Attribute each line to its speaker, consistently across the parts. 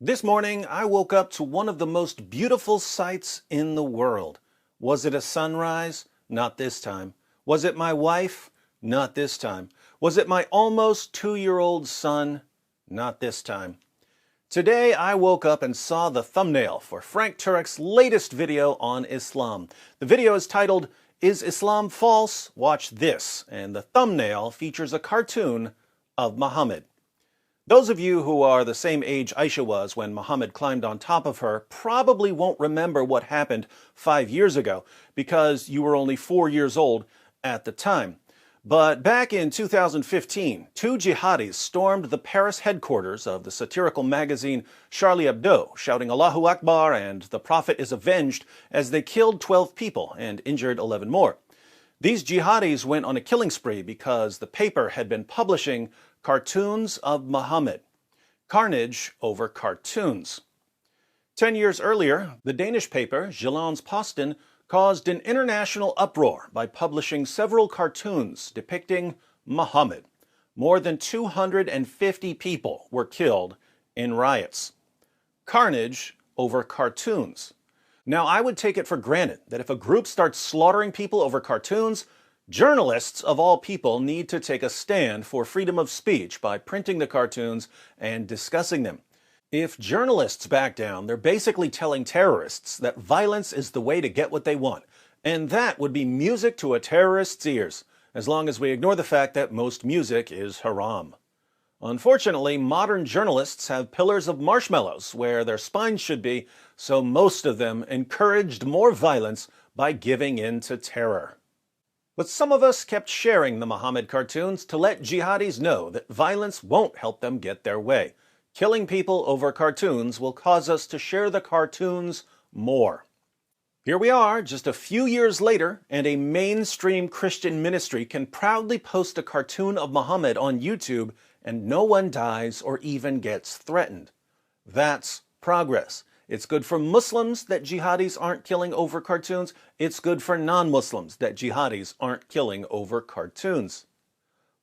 Speaker 1: This morning, I woke up to one of the most beautiful sights in the world. Was it a sunrise? Not this time. Was it my wife? Not this time. Was it my almost 2-year-old son? Not this time. Today, I woke up and saw the thumbnail for Frank Turek's latest video on Islam. The video is titled, "Is Islam False? Watch This," and the thumbnail features a cartoon of Muhammad. Those of you who are the same age Aisha was when Muhammad climbed on top of her probably won't remember what happened 5 years ago because you were only 4 years old at the time. But back in 2015, two jihadis stormed the Paris headquarters of the satirical magazine Charlie Hebdo, shouting Allahu Akbar and the Prophet is avenged as they killed 12 people and injured 11 more. These jihadis went on a killing spree because the paper had been publishing cartoons of Muhammad. Carnage over cartoons. 10 years earlier, the Danish paper Jyllands-Posten caused an international uproar by publishing several cartoons depicting Muhammad. More than 250 people were killed in riots. Carnage over cartoons. Now, I would take it for granted that if a group starts slaughtering people over cartoons, journalists of all people need to take a stand for freedom of speech by printing the cartoons and discussing them. If journalists back down, they're basically telling terrorists that violence is the way to get what they want, and that would be music to a terrorist's ears, as long as we ignore the fact that most music is haram. Unfortunately, modern journalists have pillars of marshmallows where their spines should be, so most of them encouraged more violence by giving in to terror. But some of us kept sharing the Muhammad cartoons to let jihadis know that violence won't help them get their way. Killing people over cartoons will cause us to share the cartoons more. Here we are, just a few years later, and a mainstream Christian ministry can proudly post a cartoon of Muhammad on YouTube and no one dies or even gets threatened. That's progress. It's good for Muslims that jihadis aren't killing over cartoons. It's good for non-Muslims that jihadis aren't killing over cartoons.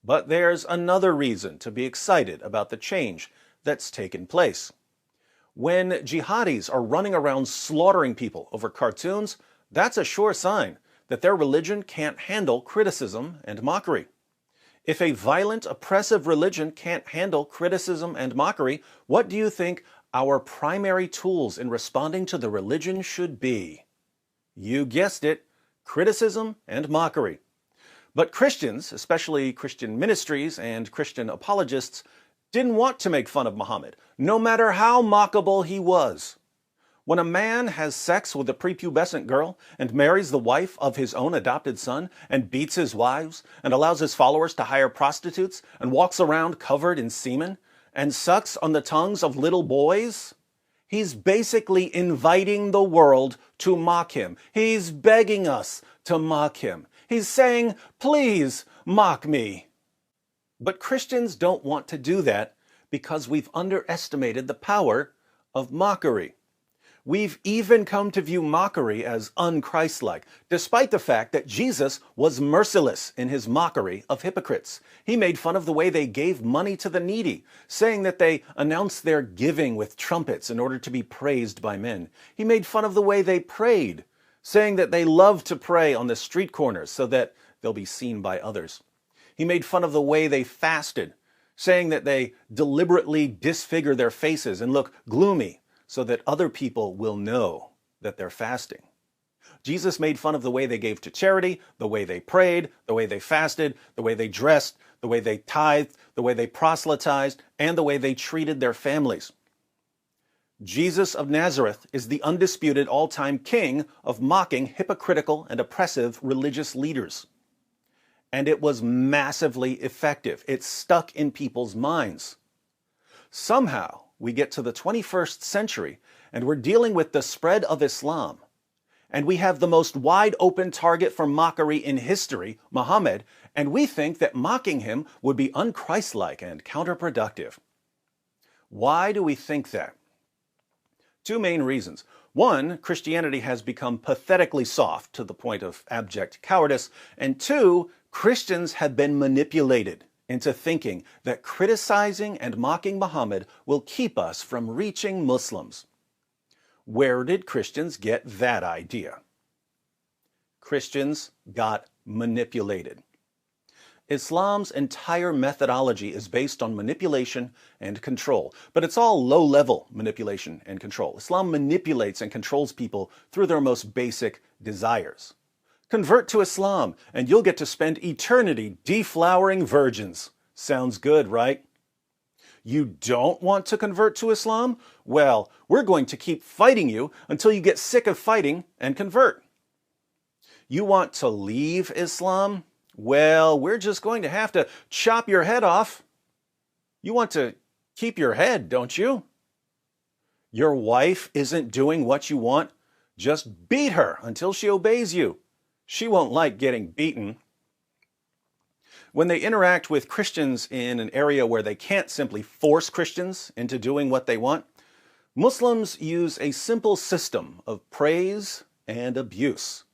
Speaker 1: But there's another reason to be excited about the change that's taken place. When jihadis are running around slaughtering people over cartoons, that's a sure sign that their religion can't handle criticism and mockery. If a violent, oppressive religion can't handle criticism and mockery, what do you think our primary tools in responding to the religion should be? You guessed it, criticism and mockery. But Christians, especially Christian ministries and Christian apologists, didn't want to make fun of Muhammad, no matter how mockable he was. When a man has sex with a prepubescent girl and marries the wife of his own adopted son and beats his wives and allows his followers to hire prostitutes and walks around covered in semen and sucks on the tongues of little boys, he's basically inviting the world to mock him. He's begging us to mock him. He's saying, "Please mock me." But Christians don't want to do that because we've underestimated the power of mockery. We've even come to view mockery as unchristlike, despite the fact that Jesus was merciless in his mockery of hypocrites. He made fun of the way they gave money to the needy, saying that they announced their giving with trumpets in order to be praised by men. He made fun of the way they prayed, saying that they love to pray on the street corners so that they'll be seen by others. He made fun of the way they fasted, saying that they deliberately disfigure their faces and look gloomy so that other people will know that they're fasting. Jesus made fun of the way they gave to charity, the way they prayed, the way they fasted, the way they dressed, the way they tithed, the way they proselytized, and the way they treated their families. Jesus of Nazareth is the undisputed all-time king of mocking hypocritical and oppressive religious leaders. And it was massively effective. It stuck in people's minds. Somehow, we get to the 21st century, and we're dealing with the spread of Islam. And we have the most wide-open target for mockery in history, Muhammad, and we think that mocking him would be unchristlike and counterproductive. Why do we think that? Two main reasons. One, Christianity has become pathetically soft to the point of abject cowardice, and two, Christians have been manipulated into thinking that criticizing and mocking Muhammad will keep us from reaching Muslims. Where did Christians get that idea? Christians got manipulated. Islam's entire methodology is based on manipulation and control, but it's all low-level manipulation and control. Islam manipulates and controls people through their most basic desires. Convert to Islam, and you'll get to spend eternity deflowering virgins. Sounds good, right? You don't want to convert to Islam? Well, we're going to keep fighting you until you get sick of fighting and convert. You want to leave Islam? Well, we're just going to have to chop your head off. You want to keep your head, don't you? Your wife isn't doing what you want? Just beat her until she obeys you. She won't like getting beaten. When they interact with Christians in an area where they can't simply force Christians into doing what they want, Muslims use a simple system of praise and abuse.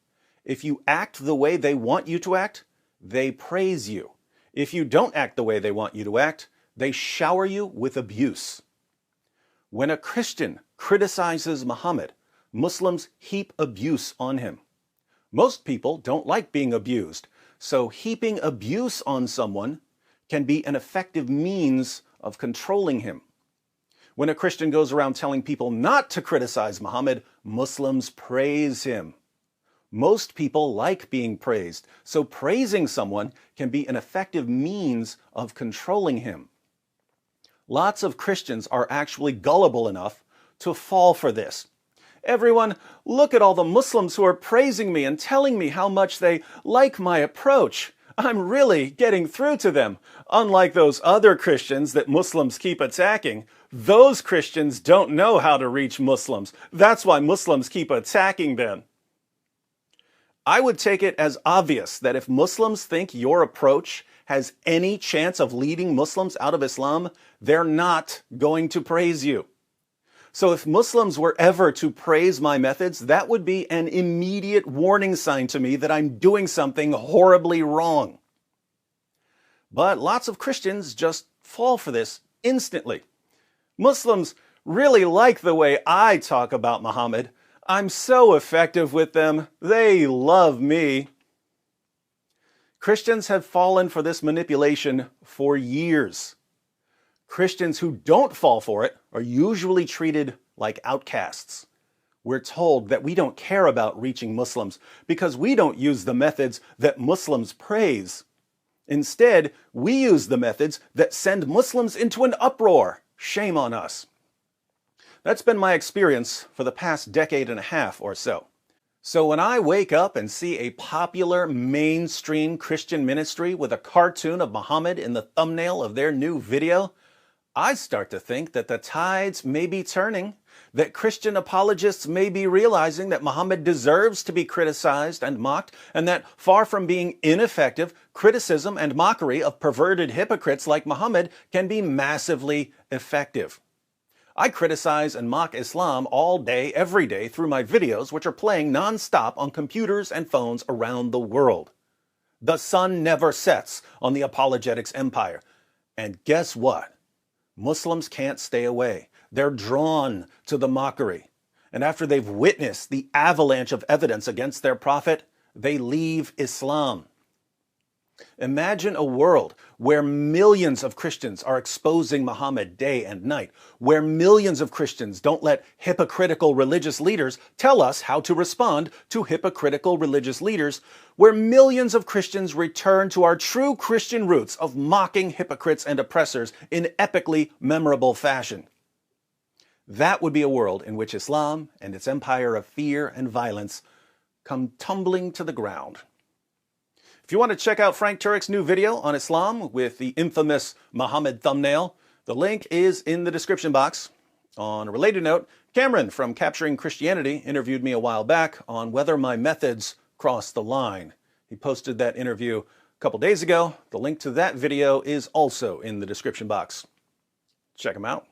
Speaker 1: If you act the way they want you to act, they praise you. If you don't act the way they want you to act, they shower you with abuse. When a Christian criticizes Muhammad, Muslims heap abuse on him. Most people don't like being abused, so heaping abuse on someone can be an effective means of controlling him. When a Christian goes around telling people not to criticize Muhammad, Muslims praise him. Most people like being praised, so praising someone can be an effective means of controlling him. Lots of Christians are actually gullible enough to fall for this. Everyone, look at all the Muslims who are praising me and telling me how much they like my approach. I'm really getting through to them. Unlike those other Christians that Muslims keep attacking, those Christians don't know how to reach Muslims. That's why Muslims keep attacking them. I would take it as obvious that if Muslims think your approach has any chance of leading Muslims out of Islam, they're not going to praise you. So if Muslims were ever to praise my methods, that would be an immediate warning sign to me that I'm doing something horribly wrong. But lots of Christians just fall for this instantly. Muslims really like the way I talk about Muhammad. I'm so effective with them. They love me. Christians have fallen for this manipulation for years. Christians who don't fall for it are usually treated like outcasts. We're told that we don't care about reaching Muslims because we don't use the methods that Muslims praise. Instead, we use the methods that send Muslims into an uproar. Shame on us. That's been my experience for the past decade and a half or so. So when I wake up and see a popular mainstream Christian ministry with a cartoon of Muhammad in the thumbnail of their new video, I start to think that the tides may be turning, that Christian apologists may be realizing that Muhammad deserves to be criticized and mocked, and that far from being ineffective, criticism and mockery of perverted hypocrites like Muhammad can be massively effective. I criticize and mock Islam all day, every day through my videos, which are playing non-stop on computers and phones around the world. The sun never sets on the apologetics empire. And guess what? Muslims can't stay away. They're drawn to the mockery. And after they've witnessed the avalanche of evidence against their prophet, they leave Islam. Imagine a world where millions of Christians are exposing Muhammad day and night, where millions of Christians don't let hypocritical religious leaders tell us how to respond to hypocritical religious leaders, where millions of Christians return to our true Christian roots of mocking hypocrites and oppressors in epically memorable fashion. That would be a world in which Islam and its empire of fear and violence come tumbling to the ground. If you want to check out Frank Turek's new video on Islam with the infamous Muhammad thumbnail, the link is in the description box. On a related note, Cameron from Capturing Christianity interviewed me a while back on whether my methods cross the line. He posted that interview a couple days ago. The link to that video is also in the description box. Check him out.